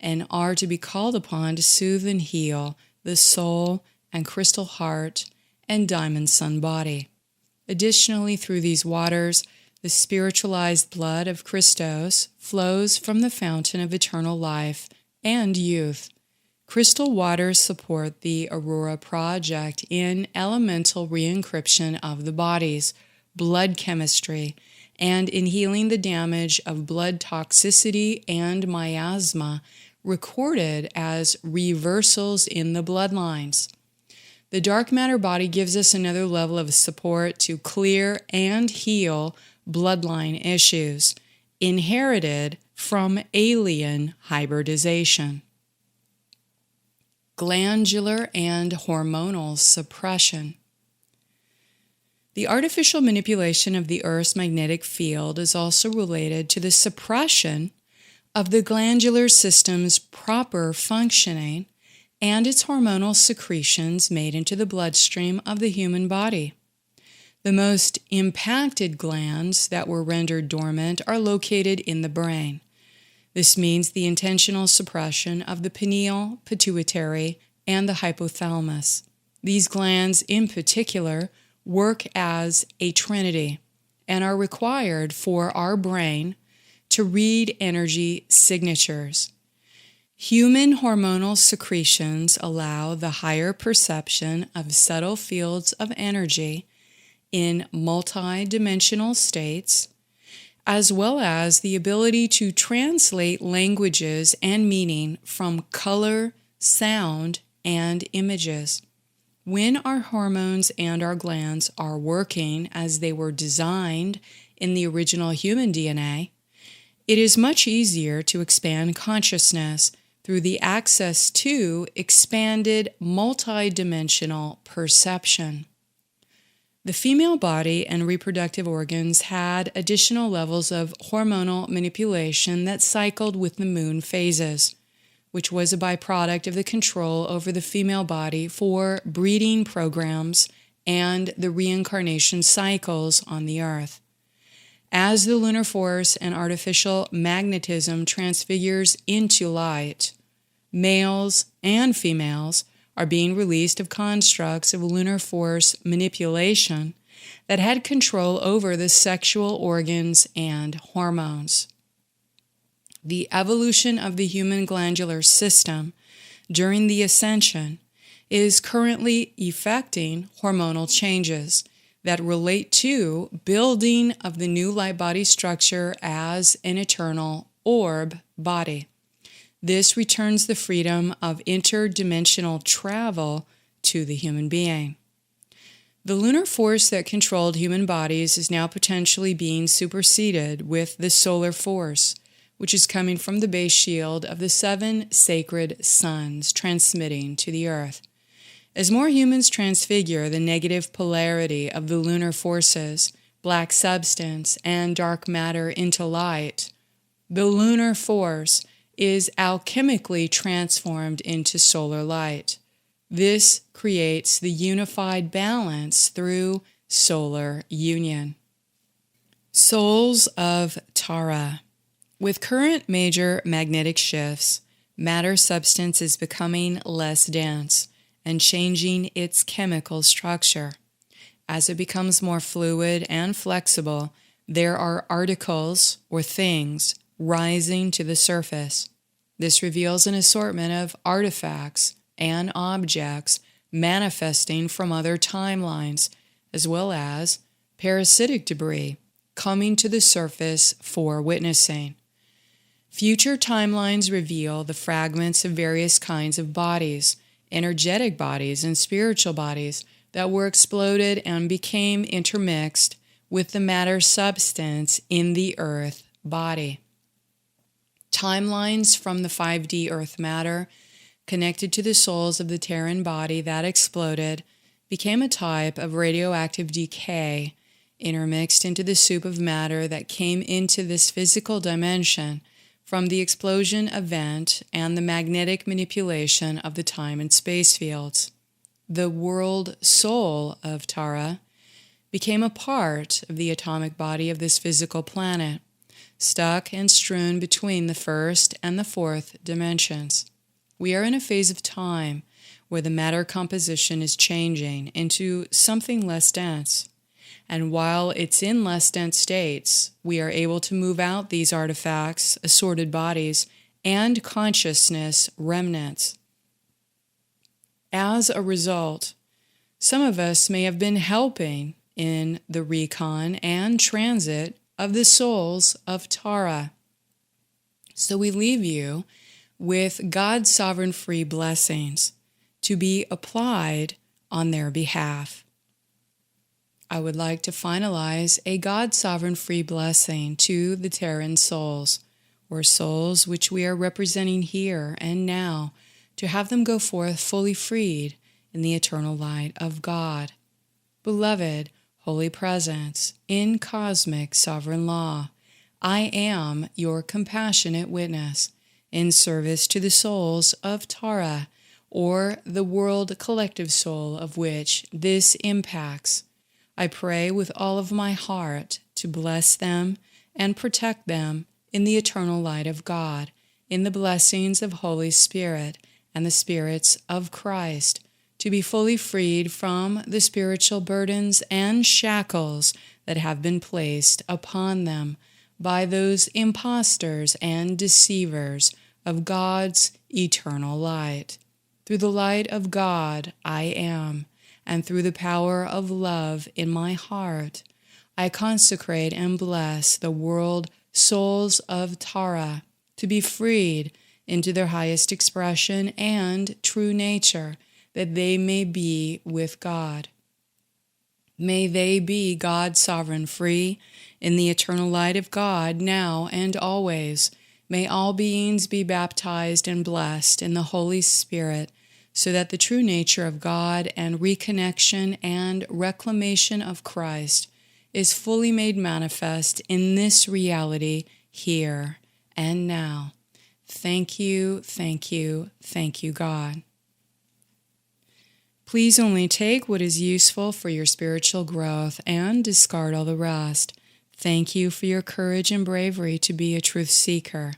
and are to be called upon to soothe and heal the soul and crystal heart and diamond sun body. Additionally, through these waters, the spiritualized blood of Christos flows from the fountain of eternal life and youth. Crystal waters support the Aurora Project in elemental re-encryption of the bodies, blood chemistry, and in healing the damage of blood toxicity and miasma recorded as reversals in the bloodlines. The dark matter body gives us another level of support to clear and heal bloodline issues inherited from alien hybridization. Glandular and hormonal suppression. The artificial manipulation of the Earth's magnetic field is also related to the suppression of the glandular system's proper functioning and its hormonal secretions made into the bloodstream of the human body. The most impacted glands that were rendered dormant are located in the brain. This means the intentional suppression of the pineal, pituitary, and the hypothalamus. These glands, in particular, work as a trinity and are required for our brain to read energy signatures. Human hormonal secretions allow the higher perception of subtle fields of energy in multi-dimensional states, as well as the ability to translate languages and meaning from color, sound, and images. When our hormones and our glands are working as they were designed in the original human DNA, it is much easier to expand consciousness through the access to expanded multi-dimensional perception. The female body and reproductive organs had additional levels of hormonal manipulation that cycled with the moon phases, which was a byproduct of the control over the female body for breeding programs and the reincarnation cycles on the earth. As the lunar force and artificial magnetism transfigures into light, males and females are being released of constructs of lunar force manipulation that had control over the sexual organs and hormones. The evolution of the human glandular system during the Ascension is currently effecting hormonal changes that relate to building of the new light body structure as an eternal orb body. This returns the freedom of interdimensional travel to the human being. The lunar force that controlled human bodies is now potentially being superseded with the solar force, which is coming from the base shield of the 7 sacred suns transmitting to the earth. As more humans transfigure the negative polarity of the lunar forces, black substance, and dark matter into light, the lunar force is alchemically transformed into solar light. This creates the unified balance through solar union. Souls of Tara. With current major magnetic shifts, matter substance is becoming less dense and changing its chemical structure. As it becomes more fluid and flexible, there are articles or things rising to the surface. This reveals an assortment of artifacts and objects manifesting from other timelines, as well as parasitic debris coming to the surface for witnessing. Future timelines reveal the fragments of various kinds of bodies, energetic bodies and spiritual bodies that were exploded and became intermixed with the matter substance in the earth body. Timelines from the 5D earth matter connected to the souls of the Terran body that exploded became a type of radioactive decay intermixed into the soup of matter that came into this physical dimension from the explosion event and the magnetic manipulation of the time and space fields. The world soul of Tara became a part of the atomic body of this physical planet, stuck and strewn between the first and the fourth dimensions. We are in a phase of time where the matter composition is changing into something less dense. And while it's in less dense states, we are able to move out these artifacts, assorted bodies, and consciousness remnants. As a result, some of us may have been helping in the recon and transit of the souls of Tara. So we leave you with God's sovereign free blessings to be applied on their behalf. I would like to finalize a God sovereign free blessing to the Terran souls, or souls which we are representing here and now, to have them go forth fully freed in the eternal light of God. Beloved, Holy Presence, in cosmic sovereign law, I am your compassionate witness in service to the souls of Tara, or the world collective soul of which this impacts. I pray with all of my heart to bless them and protect them in the eternal light of God, in the blessings of Holy Spirit and the spirits of Christ, to be fully freed from the spiritual burdens and shackles that have been placed upon them by those impostors and deceivers of God's eternal light. Through the light of God I am, and through the power of love in my heart, I consecrate and bless the world souls of Tara to be freed into their highest expression and true nature, that they may be with God. May they be God sovereign free in the eternal light of God now and always. May all beings be baptized and blessed in the Holy Spirit, so that the true nature of God and reconnection and reclamation of Christ is fully made manifest in this reality here and now. Thank you, thank you, thank you, God. Please only take what is useful for your spiritual growth and discard all the rest. Thank you for your courage and bravery to be a truth seeker.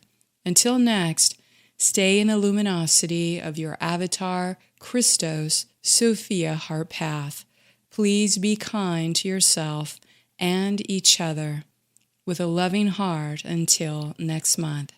Until next, stay in the luminosity of your avatar, Christos, Sophia heart path. Please be kind to yourself and each other with a loving heart until next month.